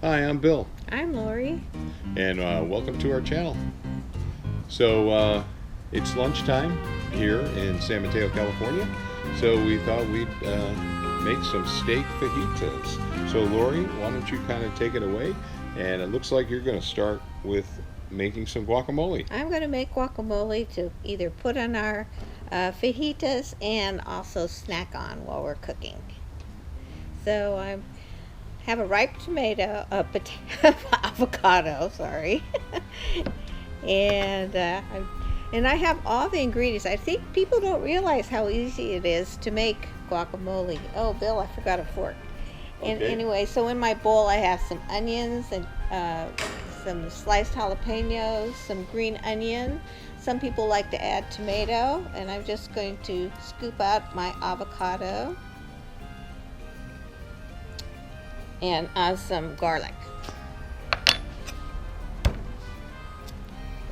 Hi, I'm Bill, I'm Lori. and welcome to our channel. So it's lunchtime here in San Mateo, California. So we thought we'd make some steak fajitas. So Lori, why don't you kind of take it away? And it looks like you're going to start with making some guacamole. I'm going to make guacamole to either put on our fajitas and also snack on while we're cooking. So I have a ripe tomato, avocado, sorry, and I have all the ingredients. I think people don't realize how easy it is to make guacamole. Oh, Bill, I forgot a fork. And Okay. anyway, so in my bowl I have some onions and some sliced jalapenos, some green onion. Some people like to add tomato, and I'm just going to scoop out my avocado and some garlic.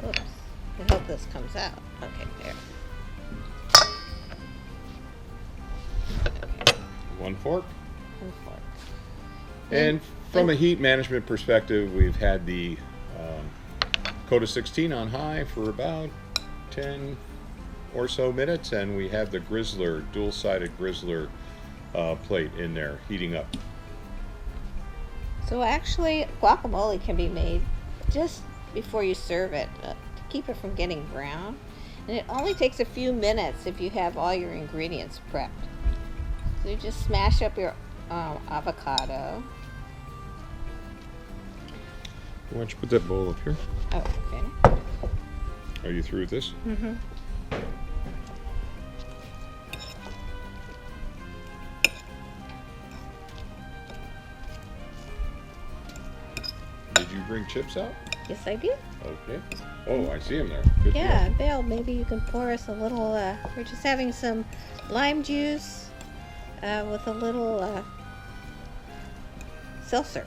Oops, I hope this comes out. Okay, there. One fork. One fork. And from a heat management perspective, we've had the Koda 16 on high for about 10 or so minutes, and we have the Grizzler, dual-sided Grizzler plate in there heating up. So actually, guacamole can be made just before you serve it to keep it from getting brown. And it only takes a few minutes if you have all your ingredients prepped. So you just smash up your avocado. Why don't you put that bowl up here? Oh, okay. Are you through with this? Mm-hmm. Did you bring chips out? Yes, I did. Okay. Oh, I see them there. Good to Yeah, know. Bill, maybe you can pour us a little, we're just having some lime juice with a little seltzer.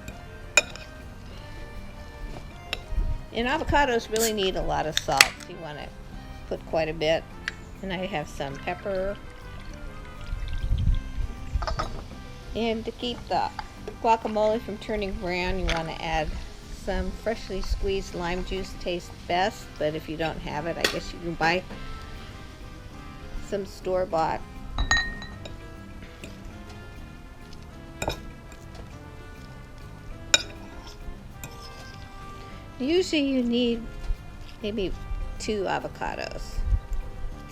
And avocados really need a lot of salt. You want to put quite a bit. And I have some pepper. And to keep the guacamole from turning brown, you want to add some freshly squeezed lime juice. Tastes best, but if you don't have it, I guess you can buy some store-bought. Usually you need maybe 2 avocados,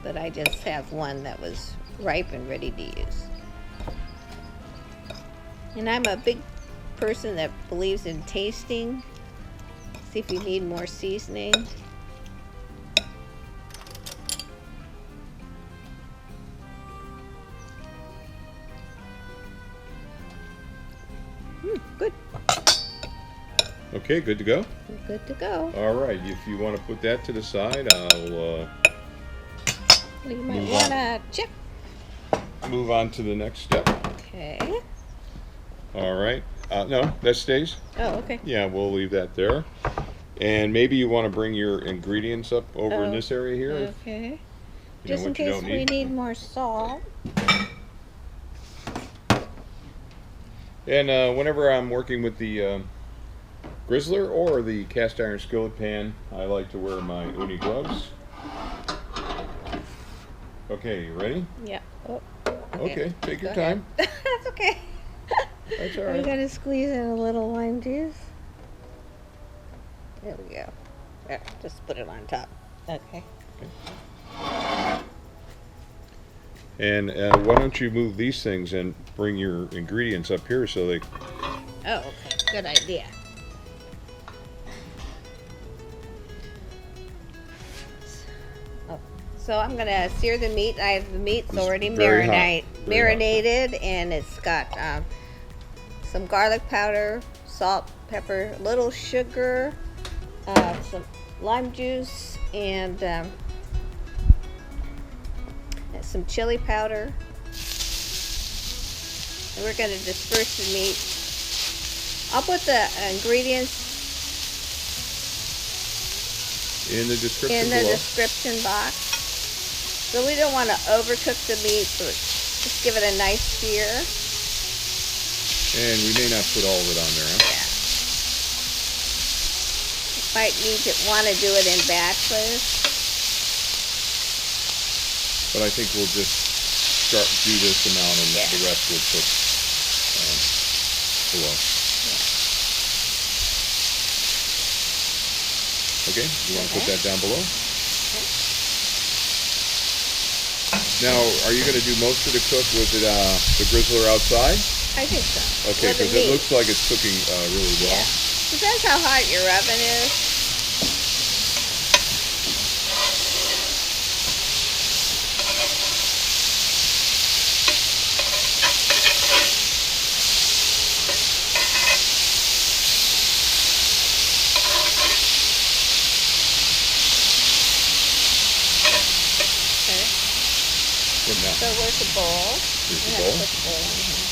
but I just have one that was ripe and ready to use. And I'm a big person that believes in tasting. See if you need more seasoning. Good. Okay, good to go? We're good to go. All right, if you want to put that to the side, I'll You might Move want on. to chip. move on to the next step. Okay. All right. No, that stays. Oh, okay. Yeah, we'll leave that there. And maybe you want to bring your ingredients up over in Oh, this area here. Okay. You know Just in what you case don't we need. need more salt. And whenever I'm working with the Grizzler or the cast iron skillet pan, I like to wear my Ooni gloves. Okay, you ready? Yeah. Oh, Okay, take your Go ahead. time. That's okay. That's all We're right. gonna squeeze in a little lime juice. There we go. There, just put it on top. Okay. And why don't you move these things and bring your ingredients up here so they... Oh, okay. Good idea. Oh, so I'm gonna sear the meat. I have the meat's It's already very hot. Very hot. marinated, and it's got some garlic powder, salt, pepper, a little sugar, some lime juice, and some chili powder. And we're going to disperse the meat. I'll put the ingredients In the description in the below. description box. So we don't want to overcook the meat, but just give it a nice sear. And we may not put all of it on there, huh? Yeah. might want to do it in batches. But I think we'll just do this amount and the rest will cook below. Okay, you want to put that down below? Okay. Now, are you going to do most of the cook with the grizzler outside? I think so. Okay, because it looks like it's cooking really well. Yeah. Depends how hot your oven is. So where's the bowl? Here's the bowl. Put the bowl in here.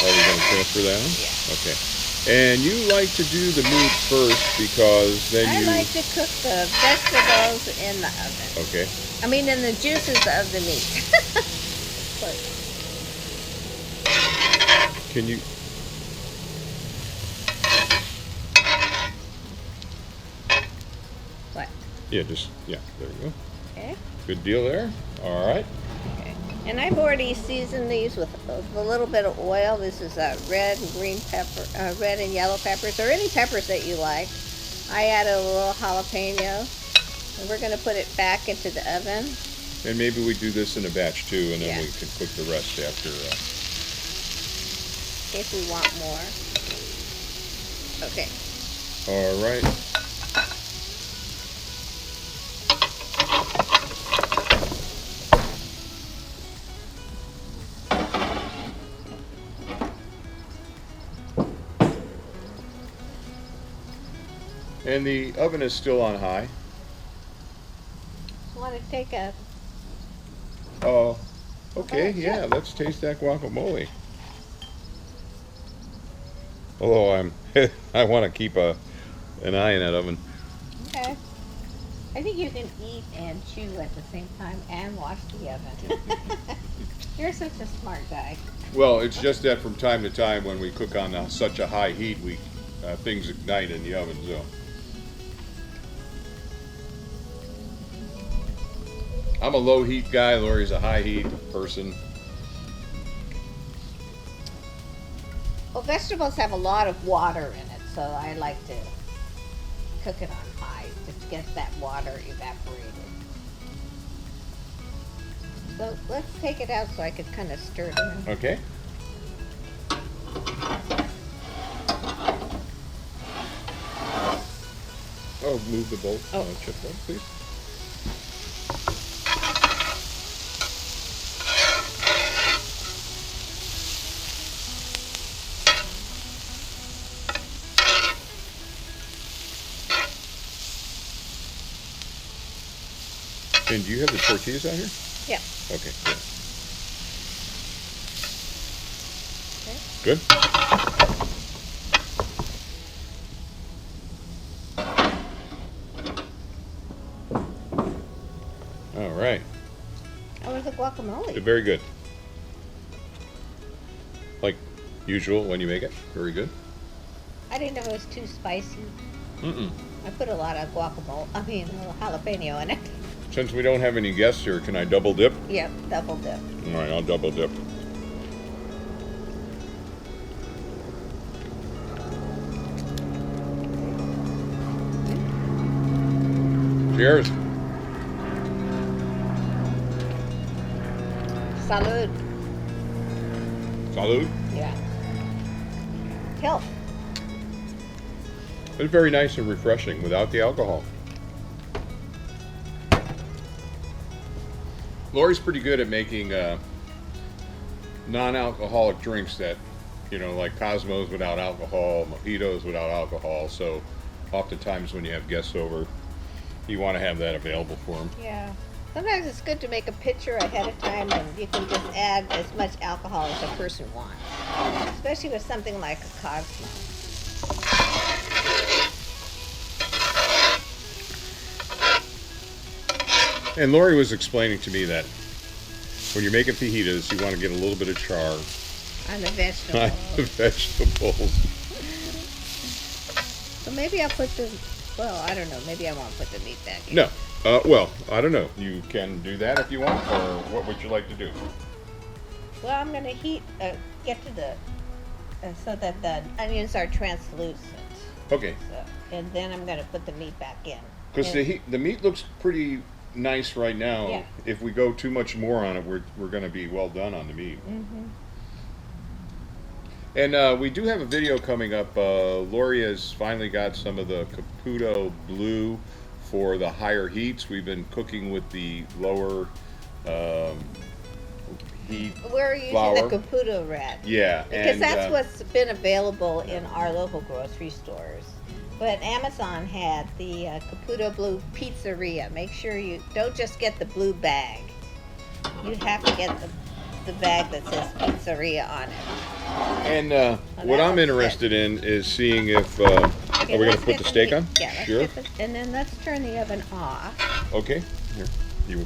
Are we going to transfer that on? Yeah. Okay. And you like to do the meat first because then I like to cook the vegetables in the oven. Okay. I mean in the juices of the meat. Can you... What? Yeah, there you go. Okay. Good deal there. All right. Okay. And I've already seasoned these with a little bit of oil. This is red and green pepper, red and yellow peppers, or any peppers that you like. I added a little jalapeno, and we're going to put it back into the oven. And maybe we do this in a batch too, and then we can cook the rest after. If we want more. Okay. All right. And the oven is still on high. Want to take a... Oh, okay, yeah, let's taste that guacamole. Although I want to keep an eye in that oven. Okay. I think you can eat and chew at the same time and wash the oven. You're such a smart guy. Well, it's just that from time to time when we cook on such a high heat, things ignite in the oven, so. I'm a low heat guy, Lori's a high heat person. Well, vegetables have a lot of water in it, so I like to cook it on high to get that water evaporated. So let's take it out so I could kind of stir it in. Okay. Oh, move the bowl. Oh. Chip bowl, please. And do you have the tortillas out here? Yeah. Okay, good. Okay. Good? All right. How was the guacamole? Very good. Like usual when you make it. Very good. I didn't know it was too spicy. Mm-mm. I put a lot of guacamole, a little jalapeno in it. Since we don't have any guests here, can I double dip? Yep, double dip. All right, I'll double dip. Cheers. Salud. Salud. Yeah. Health. It's very nice and refreshing without the alcohol. Lori's pretty good at making non-alcoholic drinks that, like Cosmos without alcohol, mojitos without alcohol. So oftentimes when you have guests over, you want to have that available for them. Yeah. Sometimes it's good to make a pitcher ahead of time and you can just add as much alcohol as a person wants. Especially with something like a Cosmo. And Lori was explaining to me that when you're making fajitas, you want to get a little bit of char On the vegetables. on the vegetables. So maybe I'll put the Well, I don't know. Maybe I won't put the meat back in. No. Well, I don't know. You can do that if you want, or what would you like to do? Well, I'm going to get to the, so that the onions are translucent. Okay. So, and then I'm going to put the meat back in. Because the meat looks pretty nice right now. Yeah. If we go too much more on it, we're going to be well done on the meat. Mm-hmm. And we do have a video coming up. Lori has finally got some of the Caputo blue for the higher heats. We've been cooking with the lower heat We're using flour. the Caputo red. Yeah. Because that's what's been available in our local grocery stores. But Amazon had the Caputo Blue Pizzeria. Make sure you don't just get the blue bag. You have to get the bag that says Pizzeria on it. And what I'm interested in is seeing if are we going to put the steak on? Yeah, let's Sure. get and then let's turn the oven off. Okay. Here.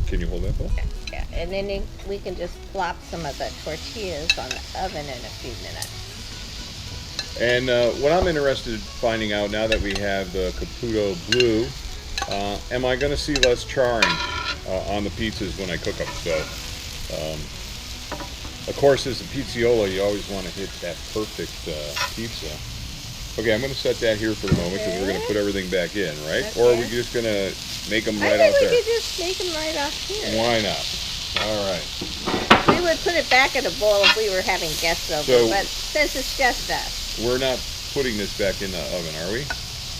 Can you hold that, Bill? Yeah, and then we can just plop some of the tortillas on the oven in a few minutes. And what I'm interested in finding out now that we have the Caputo blue, am I going to see less charring on the pizzas when I cook them? So, of course, as a pizziola, you always want to hit that perfect pizza. Okay, I'm going to set that here for the moment because we're going to put everything back in, right? Okay. Or are we just going to make them right I out think there? we could just make them right off here. Why not? All right. We would put it back in a bowl if we were having guests over, So- but since it's just us. We're not putting this back in the oven, are we?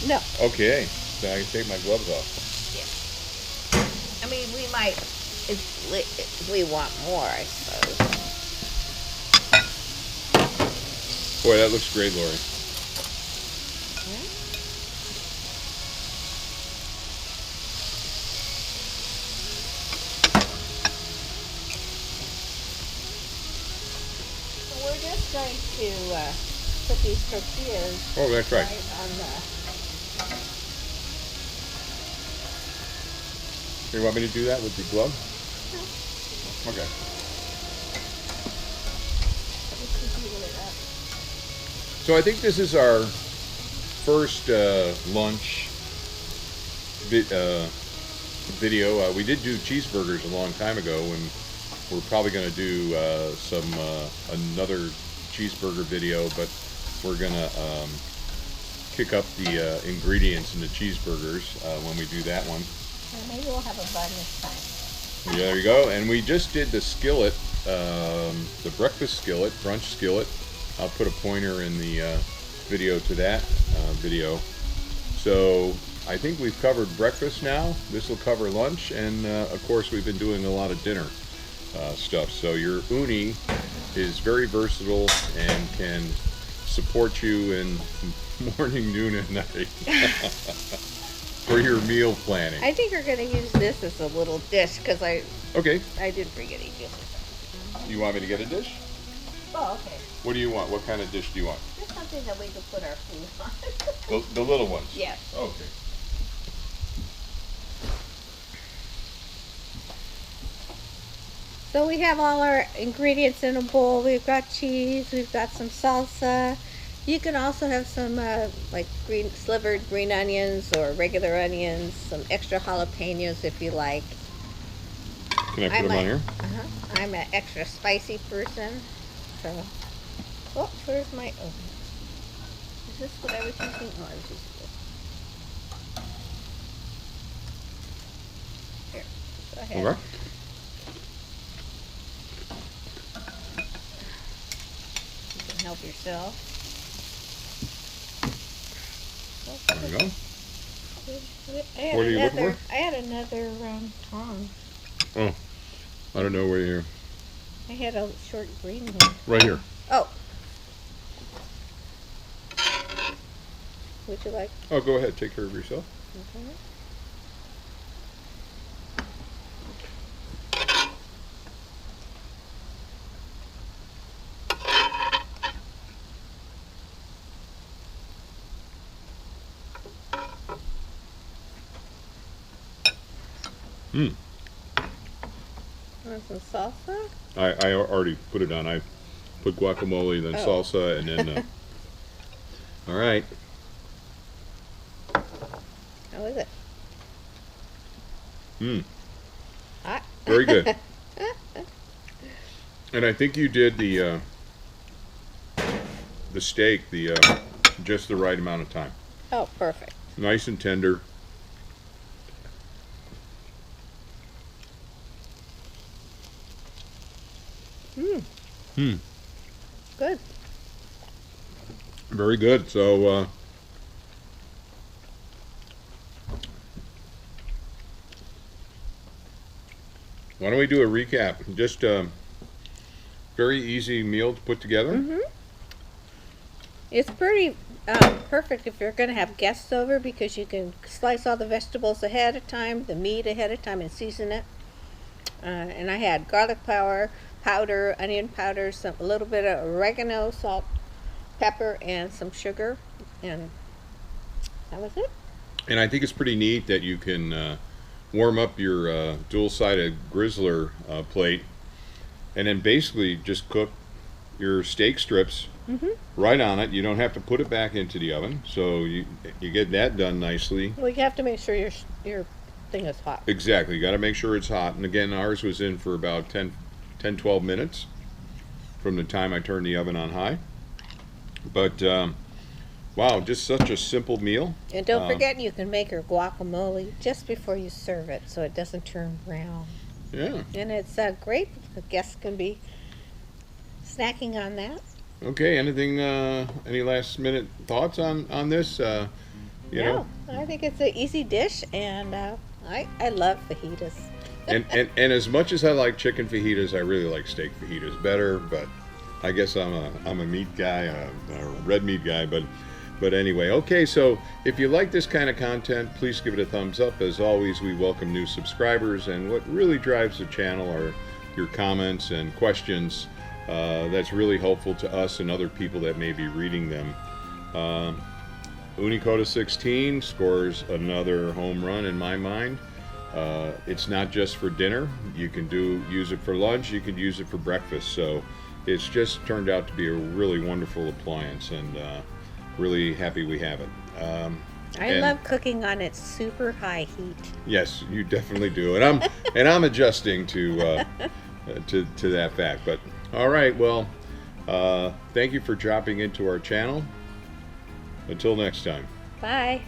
No. Okay, so I can take my gloves off. Yeah. I mean, we might, if we want more, I suppose. Boy, that looks great, Lori. So we're just going to put these tortillas Oh, that's right. on the... You want me to do that with the glove? No. Okay. Just heat it up. So I think this is our first lunch video. We did do cheeseburgers a long time ago, and we're probably going to do another cheeseburger video, but we're going to kick up the ingredients in the cheeseburgers when we do that one. Maybe we'll have a bun this time. Yeah, there you go. And we just did the skillet, the breakfast skillet, brunch skillet. I'll put a pointer in the video to that video. So I think we've covered breakfast now. This will cover lunch, and of course we've been doing a lot of dinner stuff. So your Ooni is very versatile and can support you in morning, noon, and night. For your meal planning. I think we're going to use this as a little dish because I didn't bring any dishes. You want me to get a dish? Oh, okay. What do you want? What kind of dish do you want? Just something that we could put our food on. The little ones? Yes. Okay. So we have all our ingredients in a bowl. We've got cheese, we've got some salsa. You can also have some like slivered green onions or regular onions, some extra jalapenos if you like. Can I put them on here? I'm an extra spicy person. So, oh, where's my, oh. Is this what I was using? Oh, I was using this. Here, go ahead. Okay. You can help yourself. There you go. What are you looking for? I had another tong. Oh, I don't know where you're. I had a short green one. Right here. Oh. Would you like? Oh, go ahead. Take care of yourself. Okay. Hmm. Want some salsa? I already put it on. I put guacamole, then Oh. salsa, and then. All right. How is it? Mmm. Hot? Very good. And I think you did the steak just the right amount of time. Oh, perfect. Nice and tender. Mmm. Hmm. Good. Very good. So why don't we do a recap? Just very easy meal to put together. Mm-hmm. It's pretty perfect if you're going to have guests over because you can slice all the vegetables ahead of time, the meat ahead of time, and season it. And I had garlic powder, onion powder, a little bit of oregano, salt, pepper, and some sugar, and that was it. And I think it's pretty neat that you can warm up your dual-sided grizzler plate, and then basically just cook your steak strips right on it. You don't have to put it back into the oven, so you get that done nicely. Well, you have to make sure your thing is hot. Exactly. You got to make sure it's hot. And again, ours was in for about 12 minutes from the time I turned the oven on high. But wow, just such a simple meal. And don't forget, you can make your guacamole just before you serve it so it doesn't turn brown. Yeah. And it's great. The guests can be snacking on that. Okay, anything, any last minute thoughts on this? You know? I think it's an easy dish, and I love fajitas. and as much as I like chicken fajitas, I really like steak fajitas better, but I guess I'm a meat guy, a red meat guy, but anyway. Okay, so if you like this kind of content, please give it a thumbs up. As always, we welcome new subscribers, and what really drives the channel are your comments and questions. That's really helpful to us and other people that may be reading them. Ooni Koda 16 scores another home run in my mind. It's not just for dinner. You can use it for lunch. You can use it for breakfast. So it's just turned out to be a really wonderful appliance, and really happy we have it. I love cooking on its super high heat. Yes, you definitely do, and I'm adjusting to that fact. But all right, well, thank you for dropping into our channel. Until next time. Bye.